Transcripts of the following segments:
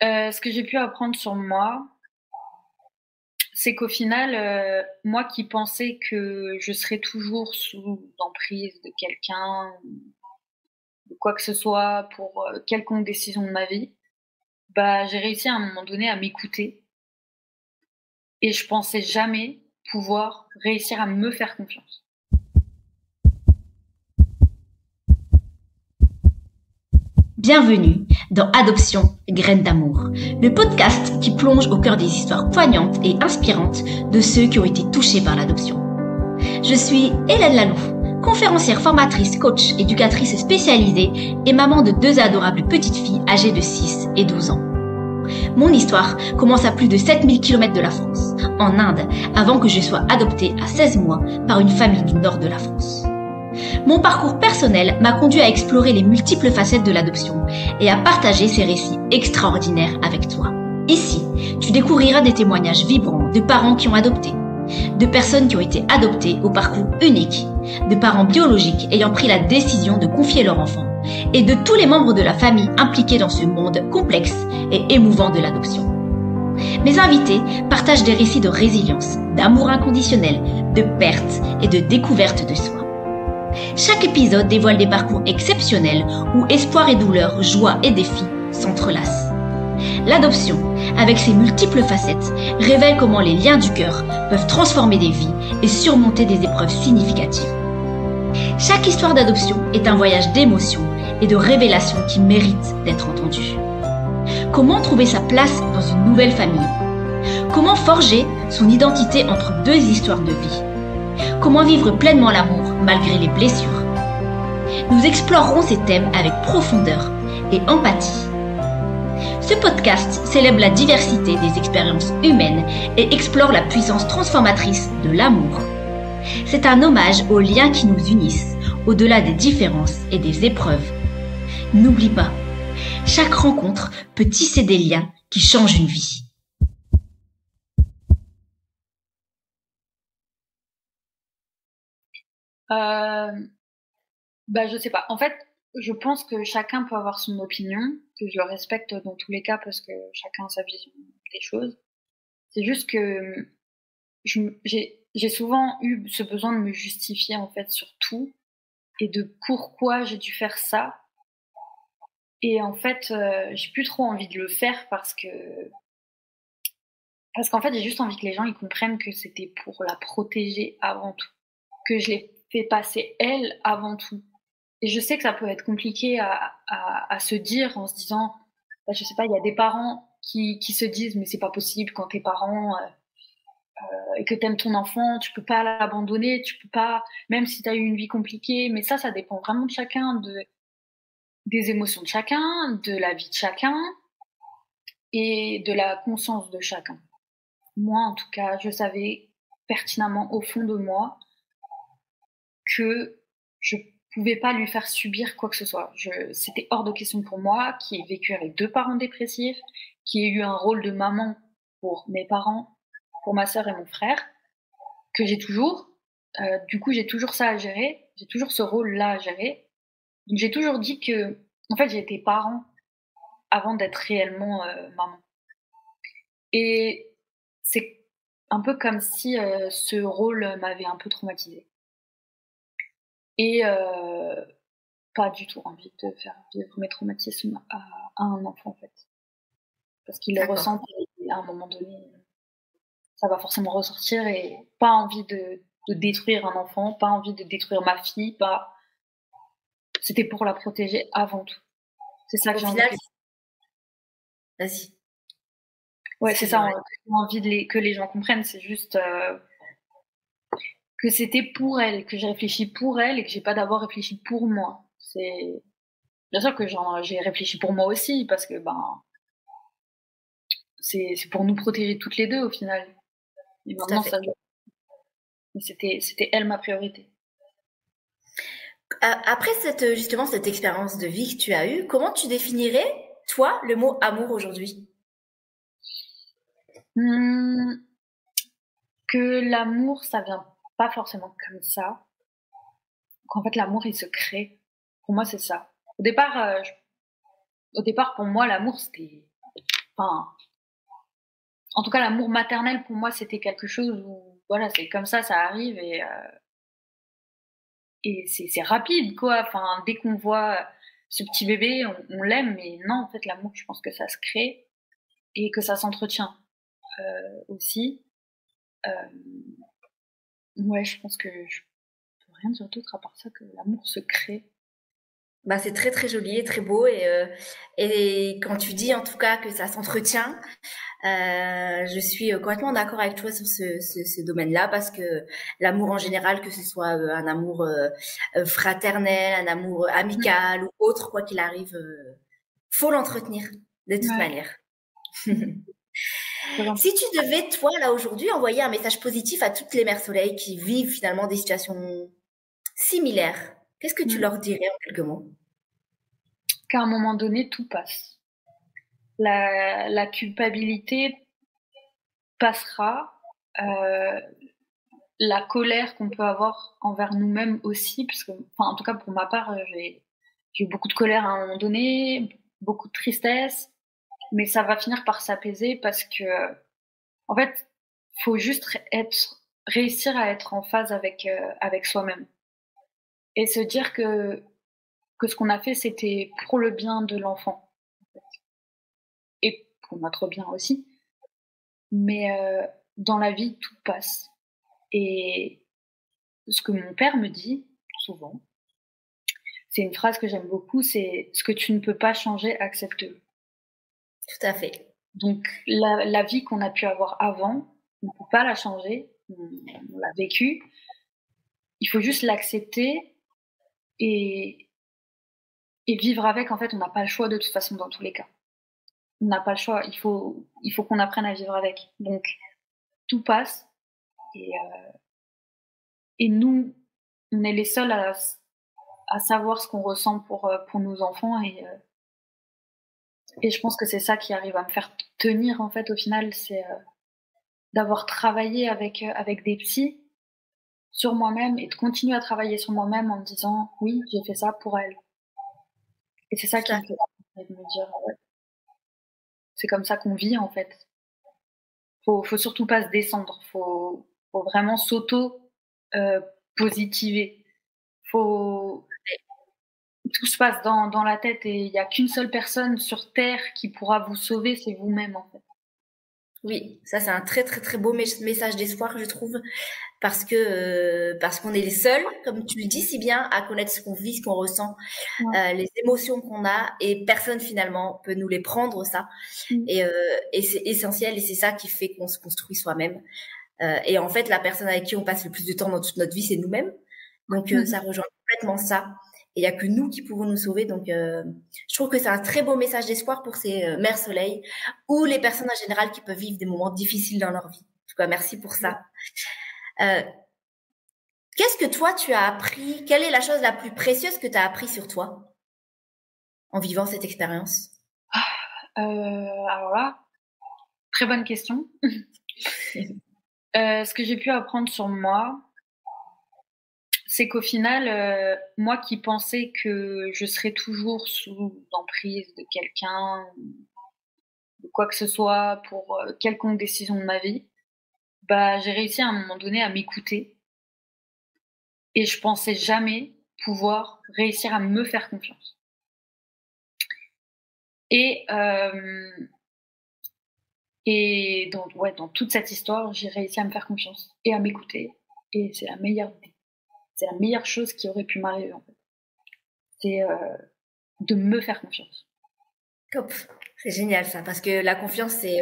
Ce que j'ai pu apprendre sur moi, c'est qu'au final, moi qui pensais que je serais toujours sous emprise de quelqu'un, de quoi que ce soit, pour quelconque décision de ma vie, bah, j'ai réussi à un moment donné à m'écouter et je pensais jamais pouvoir réussir à me faire confiance. Bienvenue dans Adoption, graines d'amour, le podcast qui plonge au cœur des histoires poignantes et inspirantes de ceux qui ont été touchés par l'adoption. Je suis Hélène Laloux, conférencière formatrice, coach, éducatrice spécialisée et maman de 2 adorables petites filles âgées de 6 et 12 ans. Mon histoire commence à plus de 7000 km de la France, en Inde, avant que je sois adoptée à 16 mois par une famille du nord de la France. Mon parcours personnel m'a conduit à explorer les multiples facettes de l'adoption et à partager ces récits extraordinaires avec toi. Ici, tu découvriras des témoignages vibrants de parents qui ont adopté, de personnes qui ont été adoptées au parcours unique, de parents biologiques ayant pris la décision de confier leur enfant et de tous les membres de la famille impliqués dans ce monde complexe et émouvant de l'adoption. Mes invités partagent des récits de résilience, d'amour inconditionnel, de perte et de découverte de soi. Chaque épisode dévoile des parcours exceptionnels où espoir et douleur, joie et défis s'entrelacent. L'adoption, avec ses multiples facettes, révèle comment les liens du cœur peuvent transformer des vies et surmonter des épreuves significatives. Chaque histoire d'adoption est un voyage d'émotions et de révélations qui mérite d'être entendu. Comment trouver sa place dans une nouvelle famille? Comment forger son identité entre 2 histoires de vie? Comment vivre pleinement l'amour malgré les blessures? Nous explorerons ces thèmes avec profondeur et empathie. Ce podcast célèbre la diversité des expériences humaines et explore la puissance transformatrice de l'amour. C'est un hommage aux liens qui nous unissent, au-delà des différences et des épreuves. N'oublie pas, chaque rencontre peut tisser des liens qui changent une vie. Je sais pas. En fait, je pense que chacun peut avoir son opinion, que je respecte dans tous les cas parce que chacun a sa vision des choses. C'est juste que j'ai souvent eu ce besoin de me justifier en fait sur tout et de pourquoi j'ai dû faire ça. Et en fait, j'ai plus trop envie de le faire parce qu'en fait, j'ai juste envie que les gens ils comprennent que c'était pour la protéger avant tout, que je l'ai fait passer elle avant tout. Et je sais que ça peut être compliqué à se dire en se disant, bah, je sais pas, il y a des parents qui se disent mais c'est pas possible quand t'es parent et que t'aimes ton enfant, tu peux pas l'abandonner, tu peux pas, même si t'as eu une vie compliquée. Mais ça dépend vraiment de chacun, des émotions de chacun, de la vie de chacun et de la conscience de chacun. Moi, en tout cas, je savais pertinemment au fond de moi que je pouvais pas lui faire subir quoi que ce soit. C'était hors de question pour moi, qui ai vécu avec 2 parents dépressifs, qui ai eu un rôle de maman pour mes parents, pour ma sœur et mon frère, que j'ai toujours. Du coup, j'ai toujours ça à gérer, j'ai toujours ce rôle-là à gérer. Donc, j'ai toujours dit que, en fait, j'ai été parent avant d'être réellement maman. Et c'est un peu comme si ce rôle m'avait un peu traumatisée. Et pas du tout envie de faire vivre mes traumatismes à un enfant, en fait. Parce qu'il les ressent et à un moment donné, ça va forcément ressortir et pas envie de détruire un enfant, pas envie de détruire ma fille, pas. C'était pour la protéger avant tout. C'est ça que j'ai envie de... Vas-y. Ouais, c'est ça, j'ai envie que les gens comprennent, c'est juste que c'était pour elle, que j'ai réfléchi pour elle et que j'ai pas d'abord réfléchi pour moi. C'est bien sûr que j'ai réfléchi pour moi aussi parce que c'est pour nous protéger toutes les deux au final. Et maintenant ça, c'était elle ma priorité. Après cette expérience de vie que tu as eue, comment tu définirais, toi, le mot amour aujourd'hui? Que l'amour, ça vient pas forcément comme ça. Qu'en fait, l'amour, il se crée. Pour moi, c'est ça. Au départ, pour moi, l'amour, enfin, en tout cas, l'amour maternel pour moi, c'était quelque chose où, voilà, c'est comme ça arrive et c'est rapide, quoi. Enfin, dès qu'on voit ce petit bébé, on l'aime, mais non, en fait, l'amour, je pense que ça se crée et que ça s'entretient aussi. Ouais, je pense que je peux rien dire d'autre à part ça que l'amour se crée. Bah, c'est très très joli et très beau et quand tu dis en tout cas que ça s'entretient, je suis complètement d'accord avec toi sur ce domaine-là parce que l'amour en général, que ce soit un amour fraternel, un amour amical ou autre, quoi qu'il arrive, faut l'entretenir de toute Ouais. manière. Si tu devais, toi, là, aujourd'hui, envoyer un message positif à toutes les mères soleil qui vivent finalement des situations similaires, qu'est-ce que tu leur dirais en quelques mots? Qu'à un moment donné, tout passe. La culpabilité passera. La colère qu'on peut avoir envers nous-mêmes aussi, parce que, enfin, en tout cas pour ma part, j'ai eu beaucoup de colère à un moment donné, beaucoup de tristesse, mais ça va finir par s'apaiser parce que, en fait, faut juste réussir à être en phase avec soi-même et se dire que ce qu'on a fait, c'était pour le bien de l'enfant et pour notre bien aussi. Mais dans la vie, tout passe. Et ce que mon père me dit souvent, c'est une phrase que j'aime beaucoup, c'est ce que tu ne peux pas changer, accepte-le. Tout à fait. Donc la vie qu'on a pu avoir avant, on ne peut pas la changer, on l'a vécue. Il faut juste l'accepter et, et vivre avec. En fait, on n'a pas le choix de toute façon dans tous les cas. On n'a pas le choix. Il faut qu'on apprenne à vivre avec. Donc tout passe et nous, on est les seuls à savoir ce qu'on ressent pour nos enfants et je pense que c'est ça qui arrive à me faire tenir en fait au final, c'est d'avoir travaillé avec des psys sur moi-même et de continuer à travailler sur moi-même en me disant oui, j'ai fait ça pour elle. Et c'est ça qui me fait de me dire ouais, c'est comme ça qu'on vit en fait. Faut surtout pas se descendre, faut vraiment s'auto positiver. Faut Tout se passe dans la tête et il y a qu'une seule personne sur terre qui pourra vous sauver, c'est vous-même en fait. Oui, ça c'est un très très très beau message d'espoir, je trouve, parce qu'on est les seuls, comme tu le dis si bien, à connaître ce qu'on vit, ce qu'on ressent, les émotions qu'on a, et personne finalement peut nous les prendre ça. Et c'est essentiel et c'est ça qui fait qu'on se construit soi-même. Et en fait, la personne avec qui on passe le plus de temps dans toute notre vie, c'est nous-mêmes. Donc ça rejoint complètement ça. Et il y a que nous qui pouvons nous sauver. Donc je trouve que c'est un très beau message d'espoir pour ces mères soleil ou les personnes en général qui peuvent vivre des moments difficiles dans leur vie. En tout cas, merci pour ça. Qu'est-ce que toi tu as appris? Quelle est la chose la plus précieuse que tu as appris sur toi en vivant cette expérience? Alors là, très bonne question. Ce que j'ai pu apprendre sur moi, c'est qu'au final, moi qui pensais que je serais toujours sous l'emprise de quelqu'un, de quoi que ce soit, pour quelconque décision de ma vie, bah, j'ai réussi à un moment donné à m'écouter. Et je pensais jamais pouvoir réussir à me faire confiance. Et dans toute cette histoire, j'ai réussi à me faire confiance et à m'écouter. Et c'est la meilleure chose qui aurait pu m'arriver en fait. C'est de me faire confiance. Top, c'est génial ça, parce que la confiance c'est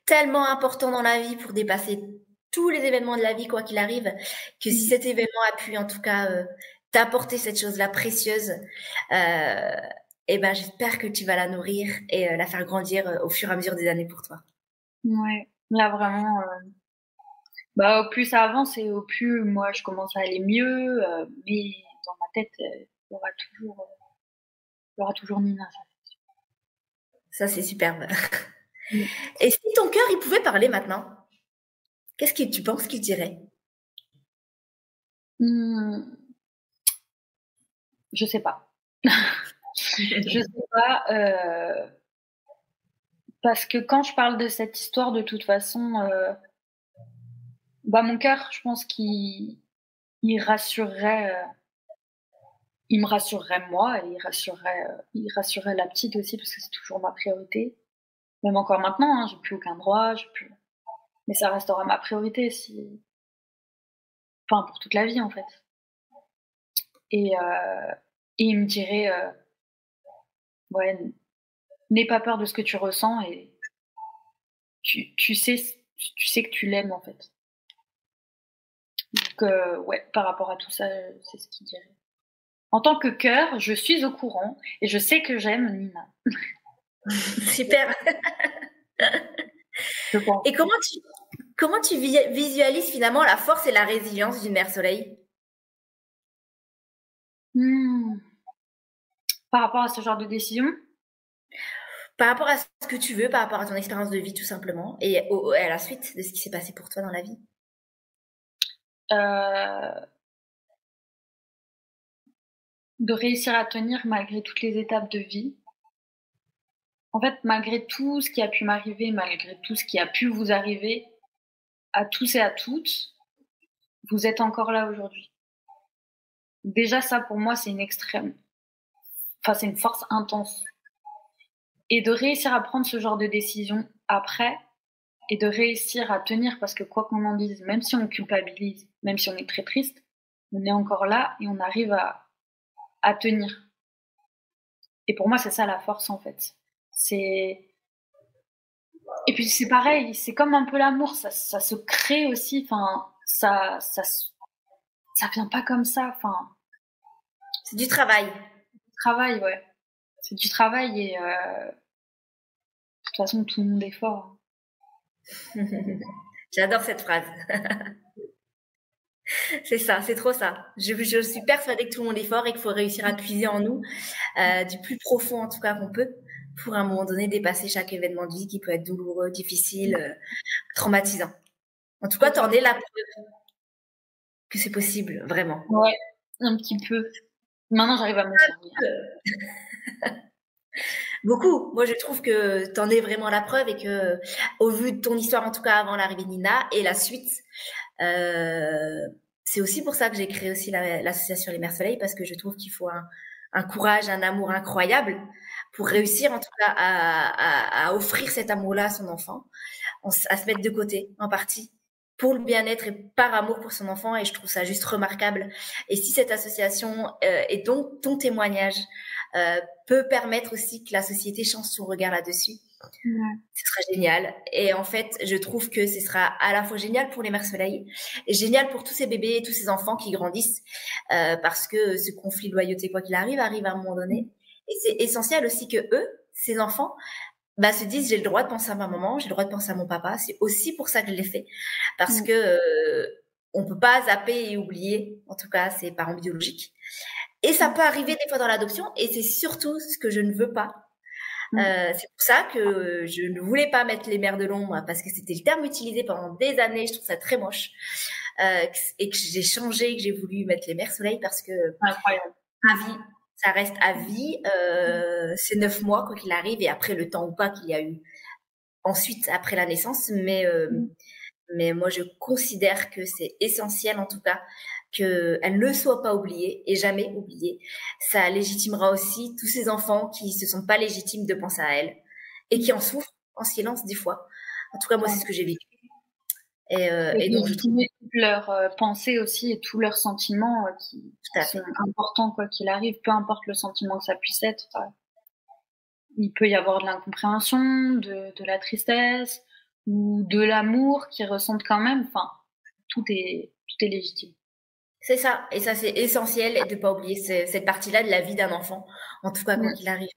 tellement important dans la vie pour dépasser tous les événements de la vie, quoi qu'il arrive, que si cet événement a pu en tout cas t'apporter cette chose-là précieuse, et ben j'espère que tu vas la nourrir et la faire grandir au fur et à mesure des années pour toi. Ouais, là vraiment, au plus ça avance et au plus moi je commence à aller mieux, mais dans ma tête, il y aura toujours Nina. Ça c'est superbe. Et si ton cœur il pouvait parler maintenant, qu'est-ce que tu penses qu'il dirait? Je sais pas. Je sais pas. Parce que quand je parle de cette histoire, de toute façon, mon cœur, je pense qu'il rassurerait, il me rassurerait moi et il rassurerait la petite aussi parce que c'est toujours ma priorité. Même encore maintenant, hein, j'ai plus aucun droit, mais ça restera ma priorité pour toute la vie en fait. Et il me dirait, ouais, n'aie pas peur de ce que tu ressens et tu sais que tu l'aimes en fait. Donc ouais, par rapport à tout ça, c'est ce qu'il dirait. En tant que cœur, je suis au courant et je sais que j'aime Nina. Super. Et comment tu visualises finalement la force et la résilience d'une mère soleil? Par rapport à ce genre de décision? Par rapport à ce que tu veux, par rapport à ton expérience de vie tout simplement, et à la suite de ce qui s'est passé pour toi dans la vie. De réussir à tenir malgré toutes les étapes de vie. En fait, malgré tout ce qui a pu m'arriver, malgré tout ce qui a pu vous arriver, à tous et à toutes, vous êtes encore là aujourd'hui. Déjà, ça, pour moi, c'est c'est une force intense. Et de réussir à prendre ce genre de décision après, et de réussir à tenir, parce que quoi qu'on en dise, même si on culpabilise, même si on est très triste, on est encore là et on arrive à tenir. Et pour moi, c'est ça la force, en fait. Et puis c'est pareil, c'est comme un peu l'amour, ça se crée aussi, ça vient pas comme ça, C'est du travail. Travail, ouais. C'est du travail et de toute façon, tout le monde est fort. J'adore cette phrase. C'est ça, c'est trop ça. Je suis persuadée que tout le monde est fort et qu'il faut réussir à puiser en nous, du plus profond en tout cas qu'on peut, pour à un moment donné dépasser chaque événement de vie qui peut être douloureux, difficile, traumatisant. En tout cas, t'en es la preuve que c'est possible, vraiment. Ouais, un petit peu. Maintenant, j'arrive à me servir. Beaucoup. Moi, je trouve que t'en es vraiment la preuve et que, au vu de ton histoire, en tout cas avant l'arrivée de Nina et la suite, c'est aussi pour ça que j'ai créé aussi l'association Les Mères Soleil, parce que je trouve qu'il faut un courage, un amour incroyable pour réussir en tout cas à offrir cet amour-là à son enfant, à se mettre de côté en partie pour le bien-être et par amour pour son enfant, et je trouve ça juste remarquable. Et si cette association et donc ton témoignage peut permettre aussi que la société change son regard là-dessus, ce sera génial. Et en fait, je trouve que ce sera à la fois génial pour les mères soleil et génial pour tous ces bébés et tous ces enfants qui grandissent, parce que ce conflit de loyauté, quoi qu'il arrive à un moment donné. Et c'est essentiel aussi que eux, ces enfants, se disent, j'ai le droit de penser à ma maman, j'ai le droit de penser à mon papa. C'est aussi pour ça que je l'ai fait, parce que on peut pas zapper et oublier, en tout cas ses parents biologiques. Et ça peut arriver des fois dans l'adoption, et c'est surtout ce que je ne veux pas. C'est pour ça que je ne voulais pas mettre les mères de l'ombre, parce que c'était le terme utilisé pendant des années. Je trouve ça très moche, et que j'ai changé, que j'ai voulu mettre les mères soleil, parce que incroyable. À vie, ça reste à vie. C'est 9 mois quoi qu'il arrive, et après le temps ou pas qu'il y a eu ensuite après la naissance, mais moi je considère que c'est essentiel en tout cas qu'elle ne soit pas oubliée et jamais oubliée. Ça légitimera aussi tous ces enfants qui se sont pas légitimes de penser à elle et qui en souffrent en silence des fois. En tout cas, moi, c'est ce que j'ai vécu. Et donc, je trouve toutes leurs pensées aussi et tous leurs sentiments qui sont importants quoi qu'il arrive, peu importe le sentiment que ça puisse être. Il peut y avoir de l'incompréhension, de la tristesse ou de l'amour qu'ils ressentent quand même. Tout est légitime. C'est ça, et ça c'est essentiel, et de pas oublier cette partie-là de la vie d'un enfant, en tout cas quand il arrive.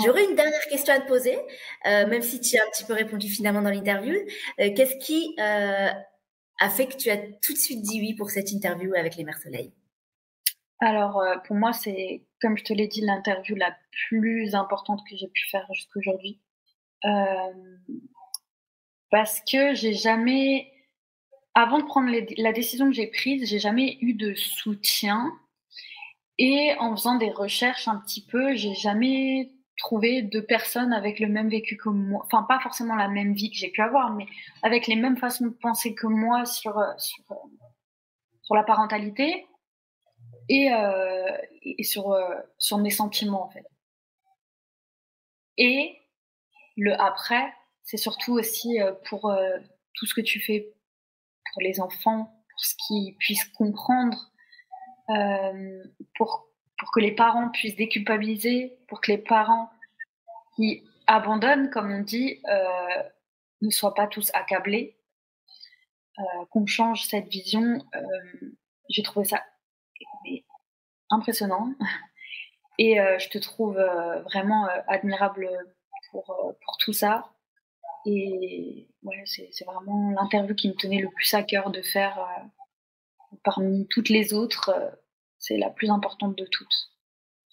J'aurais une dernière question à te poser, même si tu as un petit peu répondu finalement dans l'interview. Qu'est-ce qui a fait que tu as tout de suite dit oui pour cette interview avec les Mères Soleil? Alors, pour moi, c'est, comme je te l'ai dit, l'interview la plus importante que j'ai pu faire jusqu'à aujourd'hui. Parce que j'ai jamais... Avant de prendre la décision que j'ai prise, j'ai jamais eu de soutien. Et en faisant des recherches un petit peu, j'ai jamais trouver 2 personnes avec le même vécu que moi. Enfin, pas forcément la même vie que j'ai pu avoir, mais avec les mêmes façons de penser que moi sur la parentalité et sur mes sentiments, en fait. Et le après, c'est surtout aussi pour tout ce que tu fais pour les enfants, pour ce qu'ils puissent comprendre, pour que les parents puissent déculpabiliser, pour que les parents qui abandonnent, comme on dit, ne soient pas tous accablés, qu'on change cette vision. J'ai trouvé ça impressionnant et je te trouve vraiment admirable pour tout ça. Et ouais, c'est vraiment l'interview qui me tenait le plus à cœur de faire parmi toutes les autres. C'est la plus importante de toutes.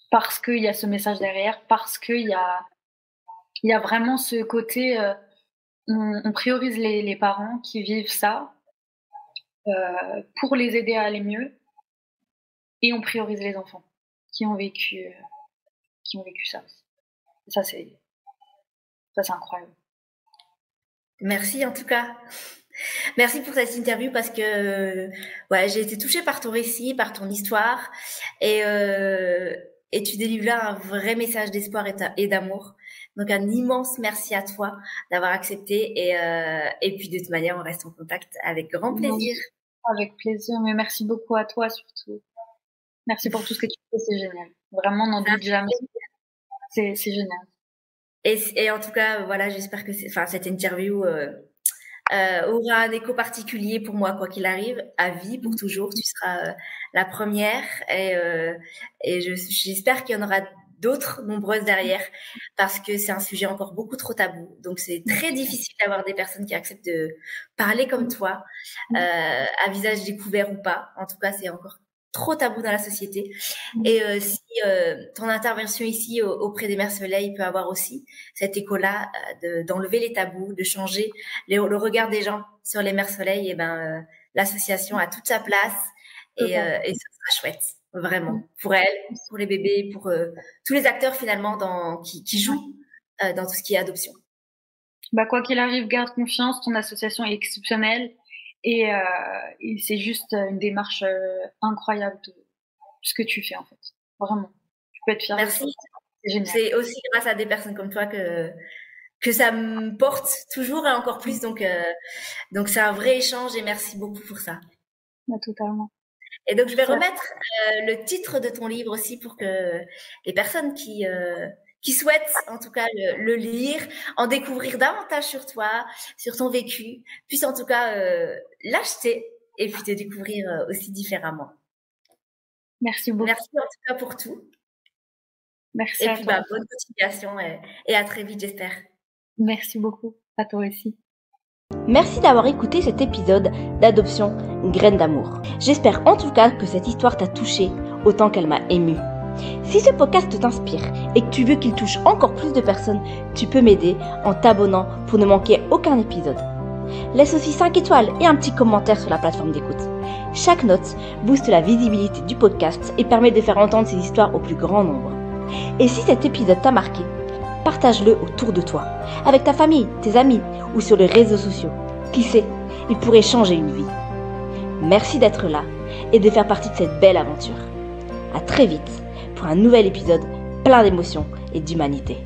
Parce qu'il y a ce message derrière, parce qu'il y a vraiment ce côté, on priorise les parents qui vivent ça pour les aider à aller mieux, et on priorise les enfants qui ont vécu ça. Et ça, c'est incroyable. Merci en tout cas. Merci pour cette interview parce que j'ai été touchée par ton récit, par ton histoire et tu délivres là un vrai message d'espoir et d'amour. Donc un immense merci à toi d'avoir accepté et puis de toute manière on reste en contact avec grand plaisir. Avec plaisir, mais merci beaucoup à toi surtout. Merci pour tout ce que tu fais, c'est génial. Vraiment, n'en doute jamais. C'est génial. Et en tout cas, voilà, j'espère que cette interview aura un écho particulier pour moi, quoi qu'il arrive, à vie, pour toujours. Tu seras la première et j'espère qu'il y en aura d'autres nombreuses derrière parce que c'est un sujet encore beaucoup trop tabou. Donc, c'est très difficile d'avoir des personnes qui acceptent de parler comme toi, à visage découvert ou pas. En tout cas, c'est encore trop tabou dans la société. Et si ton intervention ici auprès des Mères Soleil peut avoir aussi cet écho-là d'enlever les tabous, de changer le regard des gens sur les Mères Soleil, et l'association a toute sa place et ça sera chouette, vraiment, pour elles, pour les bébés, pour tous les acteurs finalement qui jouent dans tout ce qui est adoption. Quoi qu'il arrive, garde confiance, ton association est exceptionnelle. Et c'est juste une démarche incroyable de ce que tu fais, en fait. Vraiment. Tu peux être fière. Merci. C'est génial. C'est aussi grâce à des personnes comme toi que ça me porte toujours et encore plus. Donc c'est un vrai échange et merci beaucoup pour ça. Totalement. Et donc, je vais remettre le titre de ton livre aussi pour que les personnes qui souhaitent en tout cas le lire, en découvrir davantage sur toi, sur ton vécu, puissent en tout cas l'acheter et puis te découvrir aussi différemment. Merci beaucoup. Merci en tout cas pour tout. Merci et à puis, toi. Bonne continuation et à très vite, j'espère. Merci beaucoup. À toi aussi. Merci d'avoir écouté cet épisode d'Adoption Graines d'amour. J'espère en tout cas que cette histoire t'a touché autant qu'elle m'a émue. Si ce podcast t'inspire et que tu veux qu'il touche encore plus de personnes, tu peux m'aider en t'abonnant pour ne manquer aucun épisode. Laisse aussi 5 étoiles et un petit commentaire sur la plateforme d'écoute. Chaque note booste la visibilité du podcast et permet de faire entendre ces histoires au plus grand nombre. Et si cet épisode t'a marqué, partage-le autour de toi, avec ta famille, tes amis ou sur les réseaux sociaux. Qui sait, il pourrait changer une vie. Merci d'être là et de faire partie de cette belle aventure. À très vite pour un nouvel épisode plein d'émotions et d'humanité.